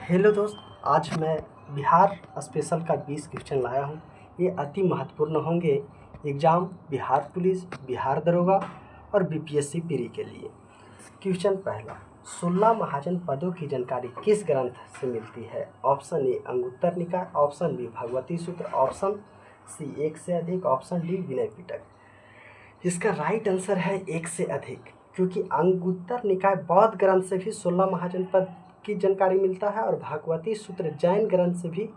Hello दोस्त, आज मैं बिहार स्पेशल का 20 क्वेश्चन लाया हूँ। ये अति महत्वपूर्ण होंगे एग्ज़ाम बिहार पुलिस, बिहार दरोगा और बीपीएससी प्री के लिए। क्वेश्चन पहला, 16 महाजन पदों की जानकारी किस ग्रंथ से मिलती है? ऑप्शन ए अंगुत्तर निकाय, ऑप्शन बी भगवती सूत्र, ऑप्शन सी एक से अधिक, ऑप्शन डी विनय पिटक। इसका राइट आंसर है एक से अधिक, क्योंकि अंगुत्तर निकाय बौद्ध ग्रंथ से भी 16 महाजन पद की जानकारी मिलता है और भगवती सूत्र जैन ग्रंथ से भी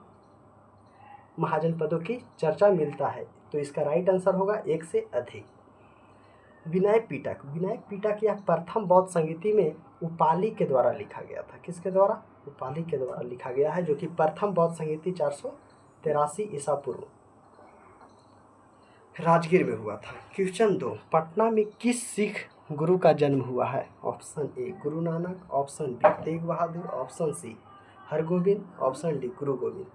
महाजन पदों की चर्चा मिलता है। तो इसका राइट आंसर होगा एक से अधिक। विनय पिटक यह प्रथम बौद्ध संगीति में उपाली के द्वारा लिखा गया था। किसके द्वारा? उपाली के द्वारा लिखा गया है, जो कि प्रथम बौद्ध संगीति 483 ईसा पूर्व राजगीर में हुआ था। क्वेश्चन 2, पटना में किस सिख गुरु का जन्म हुआ है? Option A Guru Nanak, option B Tegh Bahadur, option C Hargobind, option D Guru Gobind.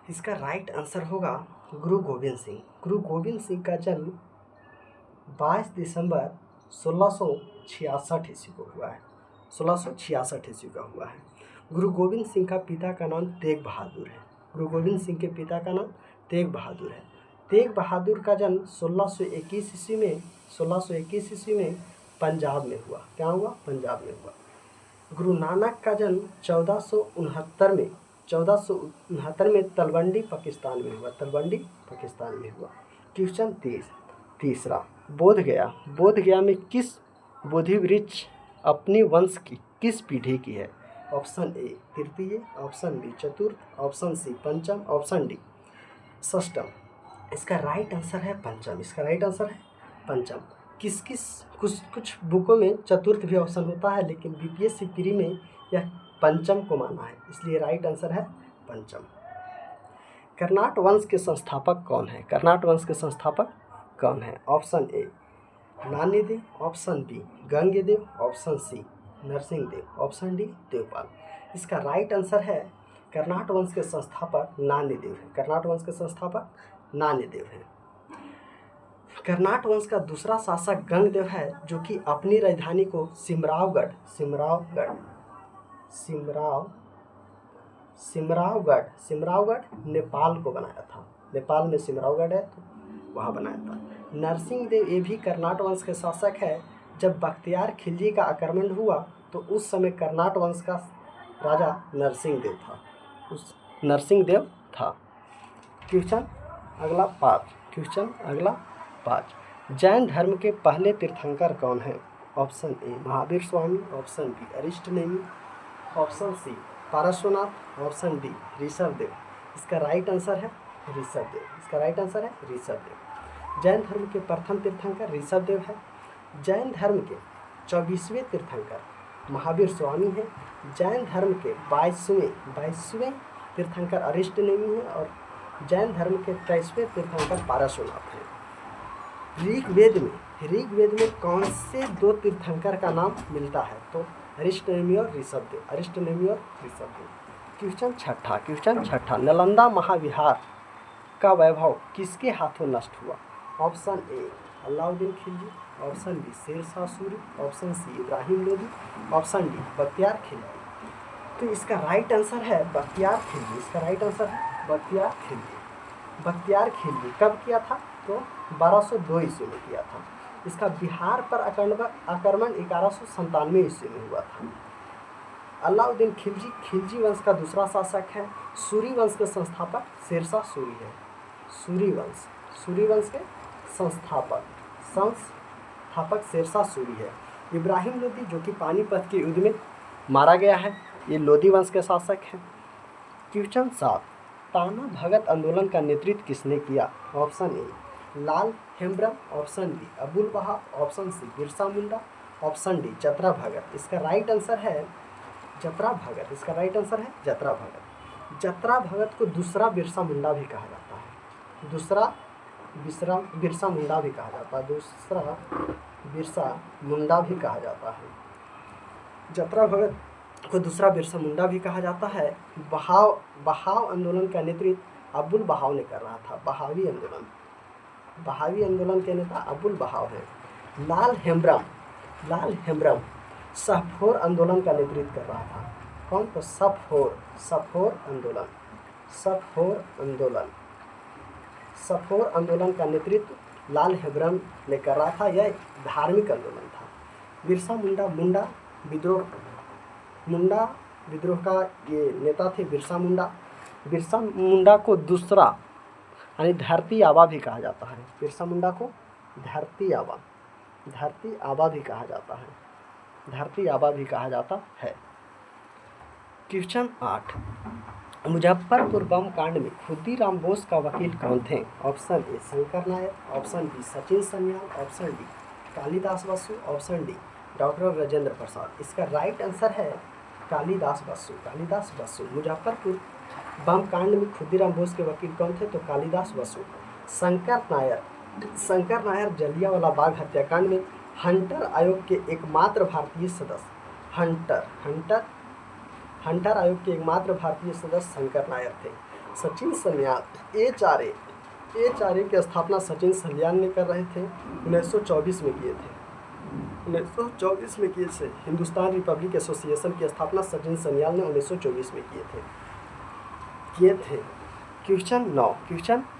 इसका राइट आंसर होगा गुरु गोविंद सिंह। गुरु गोविंद सिंह का जन्म 22 दिसंबर 1666 ईस्वी को हुआ है। 1666 ईस्वी का हुआ है। गुरु गोविंद सिंह का पिता का नाम तेग बहादुर है। गुरु गोविंद सिंह के पिता का नाम तेग बहादुर है। तेग बहादुर का जन्म 1621 ईस्वी में पंजाब में हुआ। क्या हुआ? पंजाब में हुआ। गुरु नानक का जन्म 1469 में तलवंडी पाकिस्तान में हुआ। तलवंडी पाकिस्तान में हुआ। क्वेश्चन तीसरा, बोधगया में किस बोधि वृक्ष अपनी वंश की किस पीढ़ी की है? ऑप्शन ए तृतीय, ऑप्शन बी चतुर्थ, ऑप्शन सी पंचम, ऑप्शन डी षष्टम। इसका राइट आंसर है पंचम। इसका राइट आंसर है पंचम। कुछ बुकों में चतुर्थ भी ऑप्शन होता है, लेकिन बीपीएससी प्री में यह पंचम को माना है, इसलिए राइट आंसर है पंचम। कर्नाट वंश के संस्थापक कौन है? कर्नाट वंश के संस्थापक कौन है? Option A Nanyadev, option B Gangdev, option C Narsinghdev, option D Devpal. इसका राइट आंसर है कर्नाट वंश के संस्थापक नान्यदेव है। कर्नाट वंश के संस्थापक नान्यदेव है। कर्नाट वंश का दूसरा शासक गंगदेव है, जो कि अपनी राजधानी को सिमरावगढ़ नेपाल को बनाया था। नेपाल में सिमरावगढ़ है, तो वहाँ बनाया था। नरसिंहदेव ये भी कर्नाट वंश के शासक है। जब बख्तियार खिलजी का आक्रमण हुआ तो उस समय कर्नाट वंश का राजा नरसिंहदेव था। क्वेश्चन अगला 5, जैन धर्म के पहले तीर्थंकर कौन हैं? Option A Mahavir Swami, option B Arishta Nemi, option C Parshvanath, option D Rishabhdev. इसका राइट आंसर है ऋषभदेव। जैन धर्म के प्रथम तीर्थंकर ऋषभदेव है। जैन धर्म के 24वें तीर्थंकर महावीर स्वामी हैं। जैन धर्म के 22वें तीर्थंकर अरिष्ट नेमि है और जैन धर्म के 23वें तीर्थंकर पार्श्वनाथ हैं। ऋग्वेद में कौन से दो तीर्थंकर का नाम मिलता है? तो अरिष्ट नेमि और ऋषभदेव। क्वेश्चन छठा, नालंदा महाविहार का वैभव किसके हाथों नष्ट हुआ? Option A Alauddin Khilji, option B Sher Shah Suri, option C Ibrahim Lodi, option D Bakhtiyar Khilji. तो इसका राइट आंसर है बख्तियार खिलजी। बख्तियार खिलजी कब किया था? तो 1202 ईस्वी में किया था। इसका बिहार पर आक्रमण 1197 ईस्वी में हुआ था। अलाउद्दीन खिलजी वंश का दूसरा शासक है। सूरी वंश के संस्थापक शेरशाह सूरी है। सूरी वंश के संस्थापक शेरशाह सूरी है। इब्राहिम लोदी, जो कि पानीपत के युद्ध में मारा गया है, ये लोदी वंश के शासक हैं। क्वेश्चन 7, ताना भगत आंदोलन का नेतृत्व किसने किया? Option A Lal Hembram, option B Abul Baha, option C Birsa Munda, option D Jatra Bhagat. इसका राइट आंसर है जतरा भगत। जतरा भगत को दूसरा बिरसा मुंडा भी कहा जाता है। जतरा भगत को दूसरा बिरसा मुंडा भी कहा जाता है। बहाव आंदोलन का नेतृत्व अबुल बहाव ने कर रहा था। बहावी आंदोलन के नेता अबुल बहाव है। लाल हेम्ब्रम शाहफोर आंदोलन का नेतृत्व कर रहा था। कौन? तो सफोर आंदोलन। सफोर आंदोलन का नेतृत्व लाल हेब्रम ने कर रहा था। यह धार्मिक आंदोलन था। बिरसा मुंडा विद्रोह का ये नेता थे बिरसा मुंडा को दूसरा यानी धरती आबा भी कहा जाता है। बिरसा मुंडा को धरती आबा भी कहा जाता है। क्वेश्चन 8, मुजफ्फरपुर बम कांड में खुदीराम बोस का वकील कौन थे? Option A Shankar Nair, option B Sachin Sanyal, option D Kalidas Basu, option D doctor Rajendra Prasad. इसका राइट आंसर है कालिदास बसु। मुजफ्फरपुर बम कांड में खुदीराम बोस के वकील कौन थे? तो कालिदास बसु। शंकर नायर जलियांवाला बाग हत्याकांड में हंटर आयोग के एकमात्र भारतीय सदस्य हंटर आयोग के एकमात्र भारतीय सदस्य शंकर नायर थे। सचिन सन्याल एचआरए की स्थापना सचिन सन्याल ने कर रहे थे, 1924 में किए थे। हिंदुस्तान रिपब्लिक एसोसिएशन की स्थापना सचिन सन्याल ने 1924 में किए थे। क्वेश्चन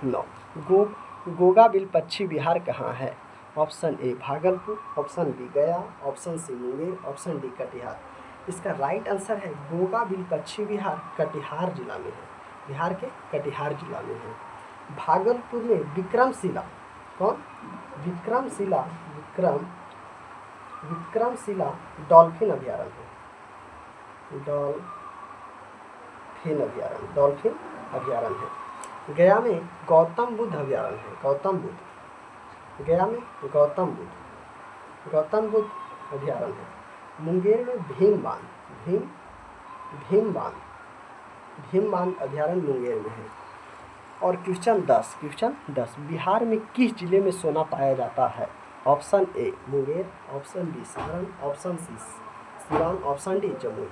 9, गोगा बिल पश्चिम बिहार कहाँ है? Option A Bhagalpur, option B Gaya, option C Munger, option D Katihar. इसका राइट आंसर है गोगा बिल पश्चिम बिहार कटिहार जिला में है। बिहार के कटिहार जिला में है। भागलपुर में विक्रमशिला डॉल्फिन अभयारण्य है। गया में गौतम बुद्ध अभयारण्य है। गया में गौतम बुद्ध अभयारण्य है। मुंगेर में भीमबांध अभयारण्य मुंगेर में है। और क्वेश्चन 10, बिहार में किस जिले में सोना पाया जाता है? Option A Munger, option B Saran, option C Siwan, option D Jamui.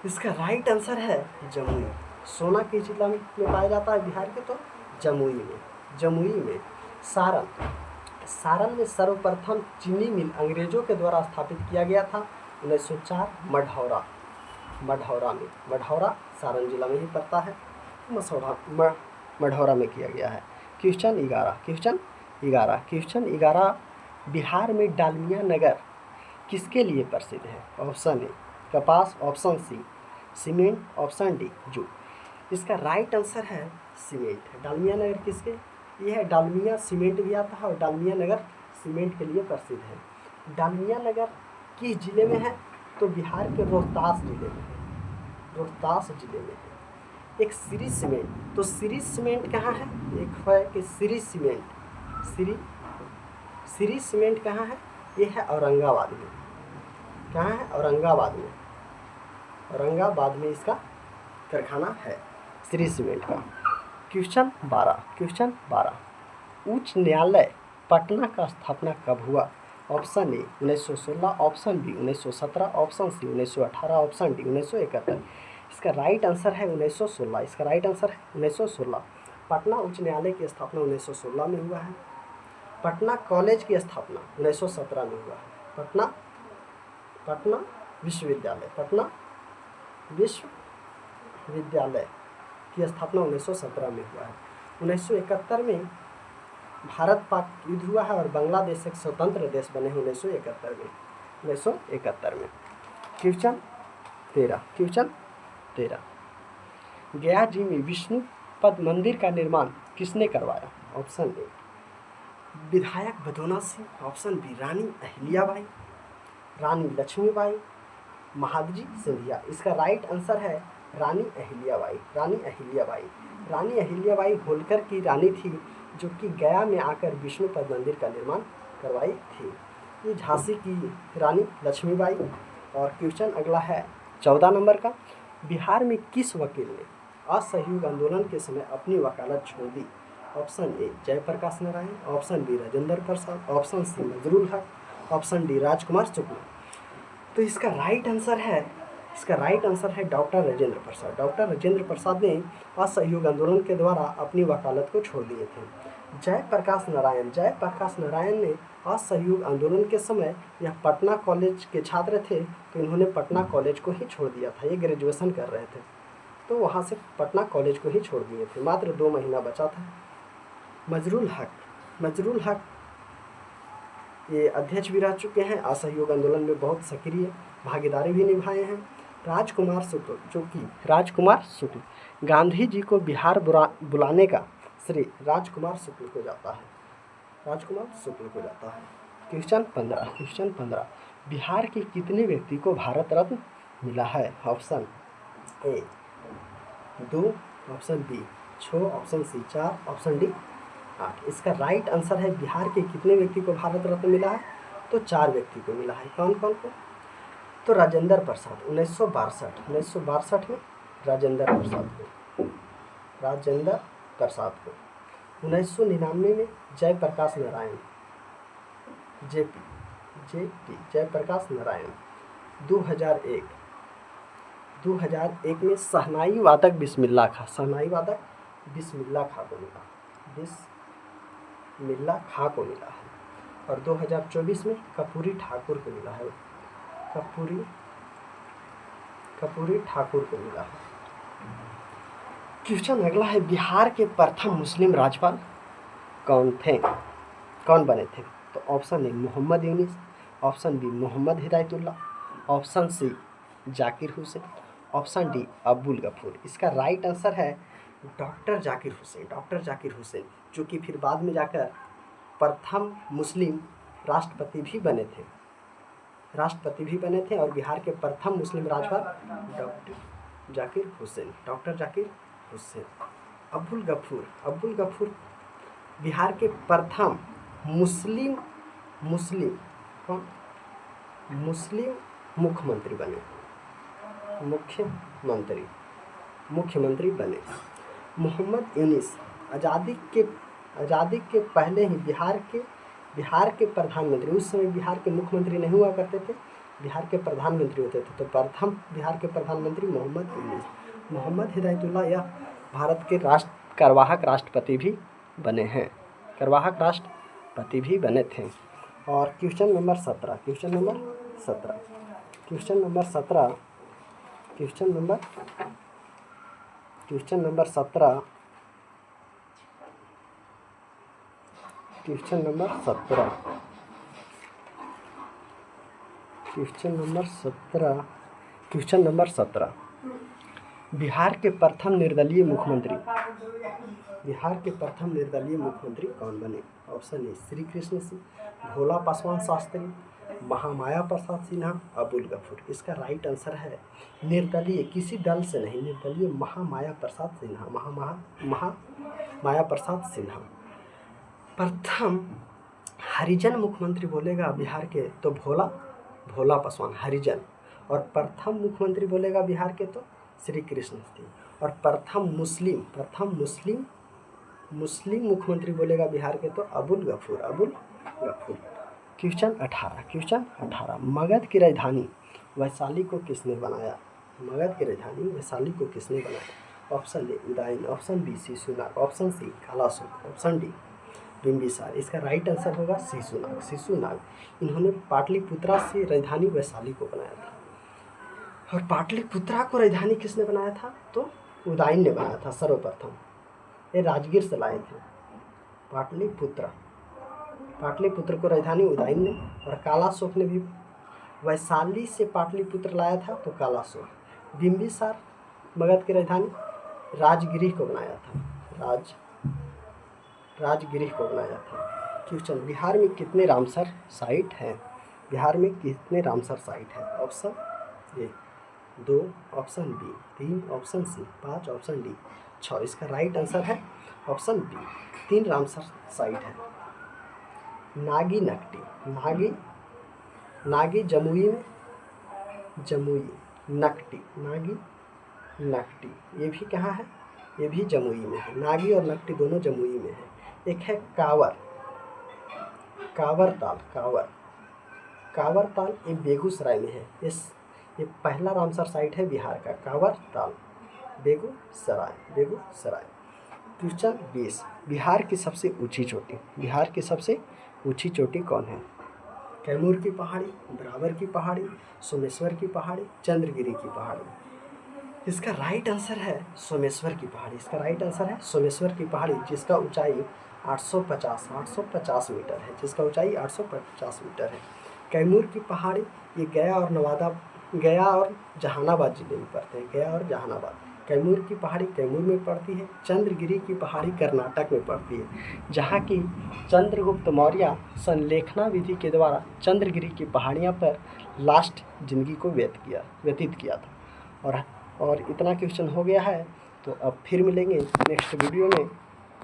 इसका राइट आंसर है जमुई। सोना किस जिला में पाया जाता है बिहार के? तो जमुई में। सारण में सर्वप्रथम चीनी मिल अंग्रेजों के द्वारा स्थापित किया गया था 1904 मढ़ौरा सारण जिला में ही पड़ता है। मढ़ौरा में किया गया है। क्वेश्चन 11, बिहार में डालमिया नगर किसके लिए प्रसिद्ध है? ऑप्शन ए कपास, option C cement, option D jute. इसका राइट आंसर है सीमेंट। डालमिया नगर किसके? ये है डालमिया सीमेंट भी आता है और डालमिया नगर सीमेंट के लिए प्रसिद्ध है। डालमिया नगर किस जिले में है? तो बिहार के रोहतास जिले में है। एक श्री सीमेंट, तो श्री सीमेंट कहाँ है? एक है कि श्री सीमेंट कहाँ है? ये है औरंगाबाद में। कहाँ है? औरंगाबाद में इसका कारखाना है श्री सीमेंट का। क्वेश्चन 12, उच्च न्यायालय पटना का स्थापना कब हुआ? Option A 1916, option B 1917, option C 1918, option D 1971। इसका राइट आंसर है 1916। पटना उच्च न्यायालय की स्थापना 1916 में हुआ है। पटना कॉलेज की स्थापना 1917 में हुआ है। पटना विश्वविद्यालय की स्थापना 1917 में हुआ है। 1971 में भारत पाक युद्ध हुआ है और बांग्लादेश एक स्वतंत्र देश बने हैं 1971 में। क्वेश्चन 13, गया जी में विष्णु पद मंदिर का निर्माण किसने करवाया? ऑप्शन ए विधायक बदौना सिंह, ऑप्शन बी रानी अहिल्याबाई, रानी लक्ष्मीबाई, महादजी सिंधिया। इसका राइट आंसर है रानी अहिल्याबाई होलकर की रानी थी जो कि गया में आकर विष्णु पद मंदिर का निर्माण करवाई थी। ये झांसी की रानी लक्ष्मीबाई। और क्वेश्चन अगला है 14 नंबर का, बिहार में किस वकील ने असहयोग आंदोलन के समय अपनी वकालत छोड़ दी? Option A Jayaprakash Narayan, option B Rajendra Prasad, option C Nazrul Haq, option D Rajkumar Shukla. तो इसका राइट आंसर है डॉक्टर राजेंद्र प्रसाद। डॉक्टर राजेंद्र प्रसाद ने असहयोग आंदोलन के द्वारा अपनी वकालत को छोड़ दिए थे। जयप्रकाश नारायण ने असहयोग आंदोलन के समय यह पटना कॉलेज के छात्र थे, तो इन्होंने पटना कॉलेज को ही छोड़ दिया था। ये ग्रेजुएशन कर रहे थे तो वहाँ से पटना कॉलेज को ही छोड़ दिए थे। मात्र 2 महीना बचा था। मजरुल हक ये अध्यक्ष भी रह चुके हैं। असहयोग आंदोलन में बहुत सक्रिय भागीदारी भी निभाए हैं। राजकुमार शुक्ल गांधी जी को बिहार बुलाने का श्रेय राजकुमार शुक्ल को जाता है। क्वेश्चन 15 बिहार के कितने व्यक्ति को भारत रत्न मिला है? Option A 2, option B 6, option C 4, option D 8। इसका राइट आंसर है बिहार के कितने व्यक्ति को भारत रत्न मिला है? तो 4 व्यक्ति को मिला है। कौन कौन को? तो राजेंद्र प्रसाद 1962 में राजेंद्र प्रसाद को 1999 में जयप्रकाश नारायण जयप्रकाश नारायण 2001 में शहनाई वादक बिस्मिल्लाह खां को मिला है। और 2024 में कर्पूरी ठाकुर को मिला है। क्वेश्चन अगला है बिहार के प्रथम मुस्लिम राज्यपाल कौन बने थे? तो option A Mohammad Younis, option B Mohammad Hidayatullah, option C Zakir Hussain, option D Abdul Ghafoor. इसका राइट आंसर है डॉक्टर जाकिर हुसैन, जो कि फिर बाद में जाकर प्रथम मुस्लिम राष्ट्रपति भी बने थे और बिहार के प्रथम मुस्लिम राज्यपाल डॉक्टर जाकिर हुसैन। अब्दुल गफूर बिहार के प्रथम मुस्लिम मुख्यमंत्री बने। मोहम्मद यूनिस आज़ादी के पहले ही बिहार के प्रधानमंत्री, उस समय बिहार के मुख्यमंत्री नहीं हुआ करते थे, बिहार के प्रधानमंत्री होते थे। तो प्रथम बिहार के प्रधानमंत्री मोहम्मद यूनिस। मोहम्मद हिदायतुल्लाह यह भारत के कार्यवाहक राष्ट्रपति भी बने थे। और क्वेश्चन नंबर 17 बिहार के प्रथम निर्दलीय मुख्यमंत्री कौन बने? ऑप्शन ए श्री कृष्ण सिंह, भोला पासवान शास्त्री, महामाया प्रसाद सिन्हा, अब्दुल गफूर। इसका राइट आंसर है निर्दलीय, किसी दल से नहीं, निर्दलीय महामाया प्रसाद सिन्हा। प्रथम हरिजन मुख्यमंत्री बोलेगा बिहार के तो भोला पासवान हरिजन। और प्रथम मुख्यमंत्री बोलेगा बिहार के तो श्री कृष्ण सिंह। और प्रथम मुस्लिम मुख्यमंत्री बोलेगा बिहार के तो अब्दुल गफूर। क्वेश्चन 18 मगध की राजधानी वैशाली को किसने बनाया? Option A Udayan, option B Shishunag, option C Kalashok, option D Bimbisar. इसका राइट आंसर होगा शिशुनाग। इन्होंने पाटलिपुत्रा से राजधानी वैशाली को बनाया था। और पाटलिपुत्रा को राजधानी किसने बनाया था? तो उदयन ने बनाया था सर्वप्रथम। ये राजगीर से लाए थे। पाटलिपुत्र को राजधानी उदयन ने। और कालाशोक ने भी वैशाली से पाटलिपुत्र लाया था, तो कालाशोक। बिंबिसार मगध की राजधानी राजगिरी को बनाया था। क्वेश्चन बिहार में कितने रामसर साइट हैं? Option A 2, option B 3, option C 5, option D 6। इसका राइट आंसर है ऑप्शन बी 3 रामसर साइट है। नागी जमुई में, नकटी ये भी कहाँ है? ये भी जमुई में है। नागी और नकटी दोनों जमुई में है। एक है कांवर ताल ये बेगूसराय में है। ये पहला रामसर साइट है बिहार का, कांवर ताल बेगूसराय। क्वेश्चन 20, बिहार की सबसे ऊंची चोटी, बिहार की सबसे ऊंची चोटी कौन है? कैमूर की पहाड़ी, ब्रावर की पहाड़ी, सोमेश्वर की पहाड़ी, चंद्रगिरी की पहाड़ी। इसका राइट आंसर है सोमेश्वर की पहाड़ी। इसका राइट आंसर है सोमेश्वर की पहाड़ी, जिसका ऊंचाई 850 मीटर है, जिसका ऊंचाई 850 मीटर है। कैमूर की पहाड़ी ये गया और जहानाबाद जिले में पड़ते हैं, गया और जहानाबाद। कैमूर की पहाड़ी कैमूर में पड़ती है। चंद्रगिरी की पहाड़ी कर्नाटक में पड़ती है, जहाँ की चंद्रगुप्त मौर्य संलेखना विधि के द्वारा चंद्रगिरी की पहाड़ियाँ पर लास्ट जिंदगी को व्यतीत किया था। और इतना क्वेश्चन हो गया है, तो अब फिर मिलेंगे नेक्स्ट वीडियो में।